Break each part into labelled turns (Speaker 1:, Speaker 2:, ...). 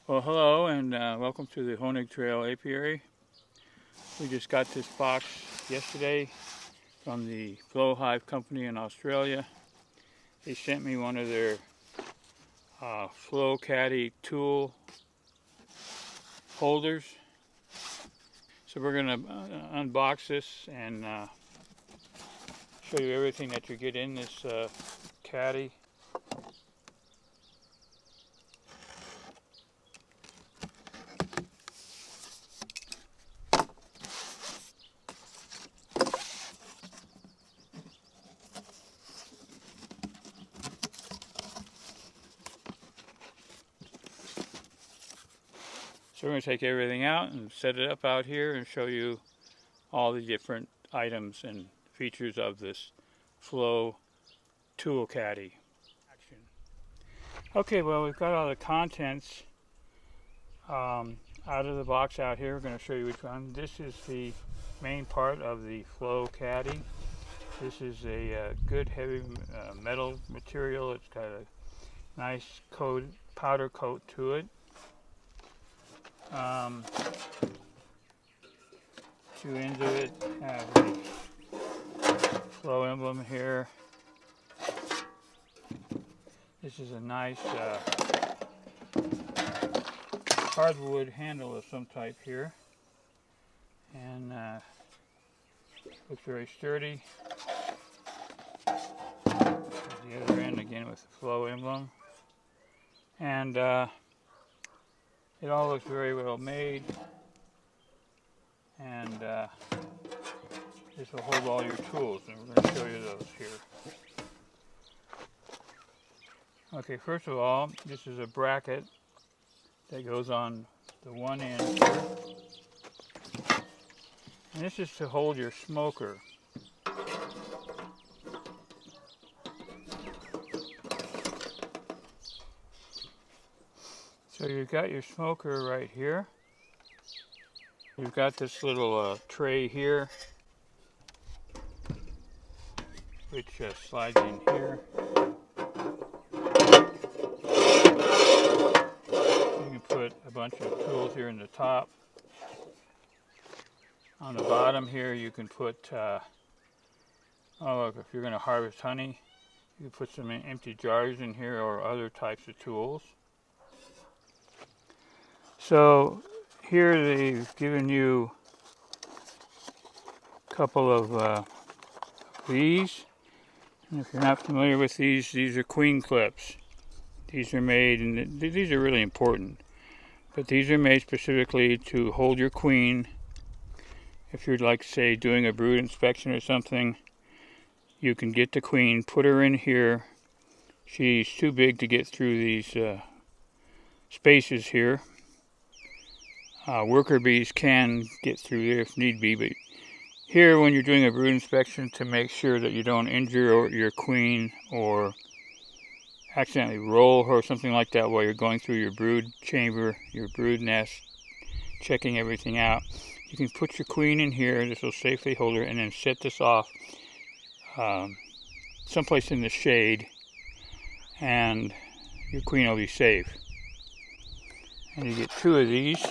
Speaker 1: Well, hello and welcome to the Honig Trail Apiary. We just got this box yesterday from the Flow Hive company in Australia. They sent me one of their Flow Caddy tool holders. So we're going to unbox this and show you everything that you get in this caddy. So we're going to take everything out and set it up out here and show you all the different items and features of this Flow tool caddy. Okay, well, we've got all the contents out of the box out here. We're going to show you which one. This is the main part of the Flow caddy. This is a good heavy metal material. It's got a nice coat, powder coat to it. Two ends of it have the Flow emblem here. This is a nice hardwood handle of some type here, and looks very sturdy. The other end again with the Flow emblem, and it all looks very well made, and this will hold all your tools, and we're going to show you those here. Okay, first of all, this is a bracket that goes on the one end here. And this is to hold your smoker. So you've got your smoker right here. You've got this little tray here, which slides in here. You can put a bunch of tools here in the top. On the bottom here you can put, oh look, if you're going to harvest honey, you can put some empty jars in here or other types of tools. So here they've given you a couple of these. And if you're not familiar with these are queen clips. These are made, and these are really important, but these are made specifically to hold your queen. If you're, like, say, doing a brood inspection or something, you can get the queen, put her in here. She's too big to get through these spaces here. Worker bees can get through there if need be, but here, when you're doing a brood inspection, to make sure that you don't injure your queen or accidentally roll her or something like that while you're going through your brood chamber, your brood nest, checking everything out, you can put your queen in here. This will safely hold her, and then set this off someplace in the shade, and your queen will be safe. And you get two of these.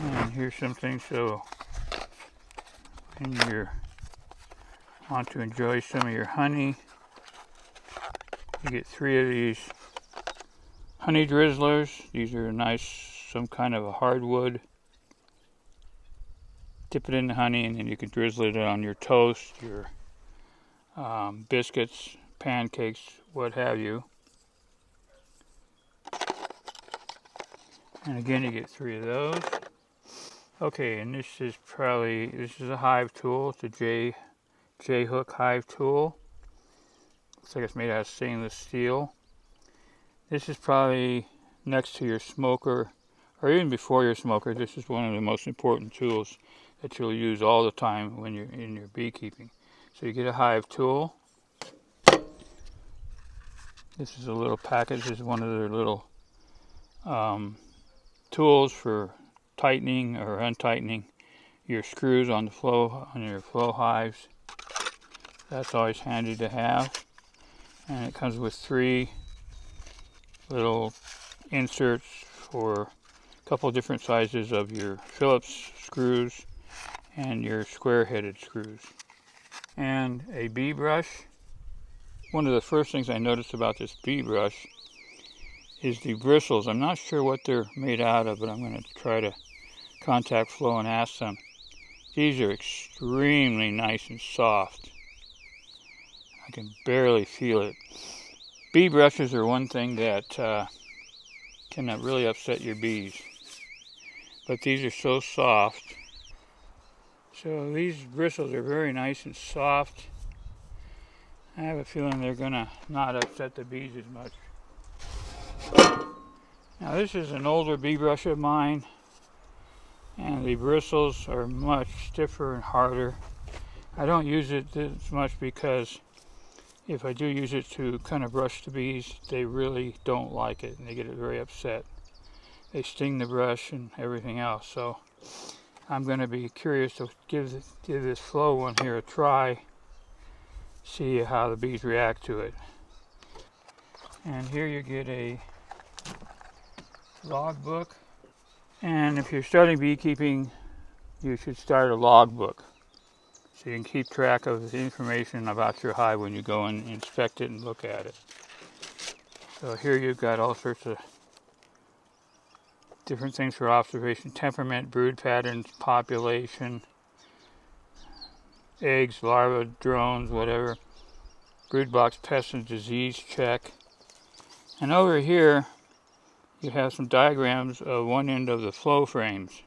Speaker 1: And here's something, so when you want to enjoy some of your honey, you get three of these honey drizzlers. These are nice, some kind of a hardwood. Dip it in the honey, and then you can drizzle it on your toast, your biscuits, pancakes, what have you. And again, you get three of those. Okay, and this is a hive tool. It's a J-hook hive tool. Looks like it's made out of stainless steel. This is probably next to your smoker, or even before your smoker. This is one of the most important tools that you'll use all the time when you're in your beekeeping. So you get a hive tool. This is a little package. This is one of their little tools for tightening or untightening your screws on your flow hives. That's always handy to have. And it comes with 3 little inserts for a couple different sizes of your Phillips screws and your square-headed screws. And a bee brush. One of the first things I noticed about this bee brush is the bristles. I'm not sure what they're made out of, but I'm going to try to contact Flow and ask them. These are extremely nice and soft. I can barely feel it. Bee brushes are one thing that can really upset your bees. But these are so soft. So these bristles are very nice and soft. I have a feeling they're going to not upset the bees as much. Now this is an older bee brush of mine, and the bristles are much stiffer and harder. I don't use it this much because if I do use it to kind of brush the bees, they really don't like it and they get very upset. They sting the brush and everything else. So I'm going to be curious to give this Flow one here a try, see how the bees react to it. And here you get a logbook. And if you're starting beekeeping, you should start a logbook so you can keep track of the information about your hive when you go and inspect it and look at it. So here you've got all sorts of different things for observation: temperament, brood patterns, population, eggs, larvae, drones, whatever, brood box, pest and disease check. And over here you have some diagrams of one end of the flow frames,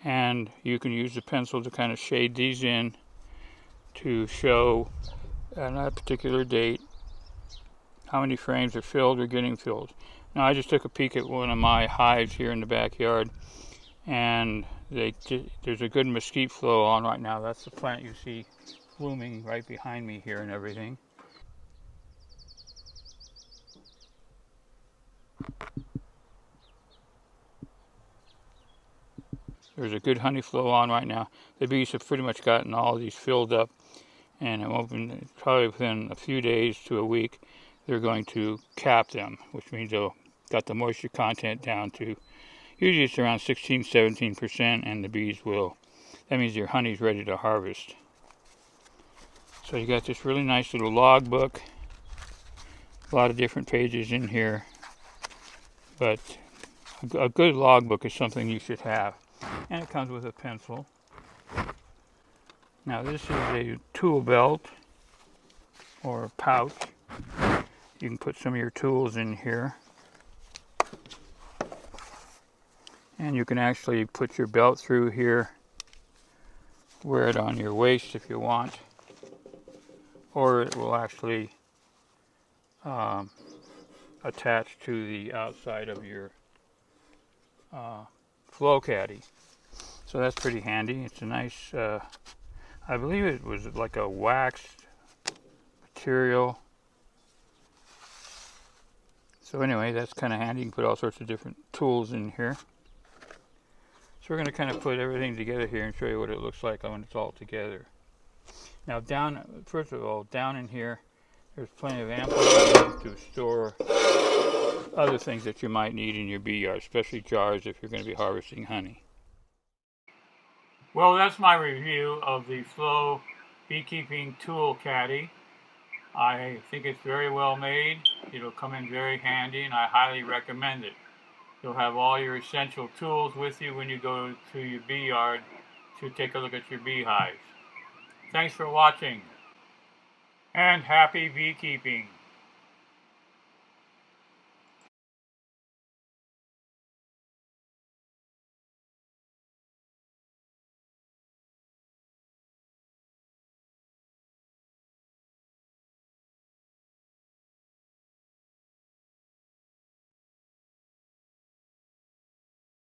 Speaker 1: and you can use the pencil to kind of shade these in to show on that particular date how many frames are filled or getting filled. Now I just took a peek at one of my hives here in the backyard, and there's a good mesquite flow on right now. That's the plant you see blooming right behind me here and everything. There's a good honey flow on right now. The bees have pretty much gotten all of these filled up, and it won't be, probably within a few days to a week, they're going to cap them, which means they'll got the moisture content down to, usually it's around 16-17%, and the bees will, that means your honey's ready to harvest. So you got this really nice little log book, a lot of different pages in here, but a good log book is something you should have. And it comes with a pencil. Now this is a tool belt or a pouch. You can put some of your tools in here. And you can actually put your belt through here, wear it on your waist if you want, or it will actually attach to the outside of your Flow Caddy. So that's pretty handy. It's a nice, I believe it was like a waxed material. So anyway, that's kind of handy. You can put all sorts of different tools in here. So we're going to kind of put everything together here and show you what it looks like when it's all together. Now first of all, down in here, there's plenty of ample room to store other things that you might need in your bee yard, especially jars if you're going to be harvesting honey. Well, that's my review of the FLOW Beekeeping Tool Caddy. I think it's very well made. It'll come in very handy, and I highly recommend it. You'll have all your essential tools with you when you go to your bee yard to take a look at your beehives. Thanks for watching, and happy beekeeping.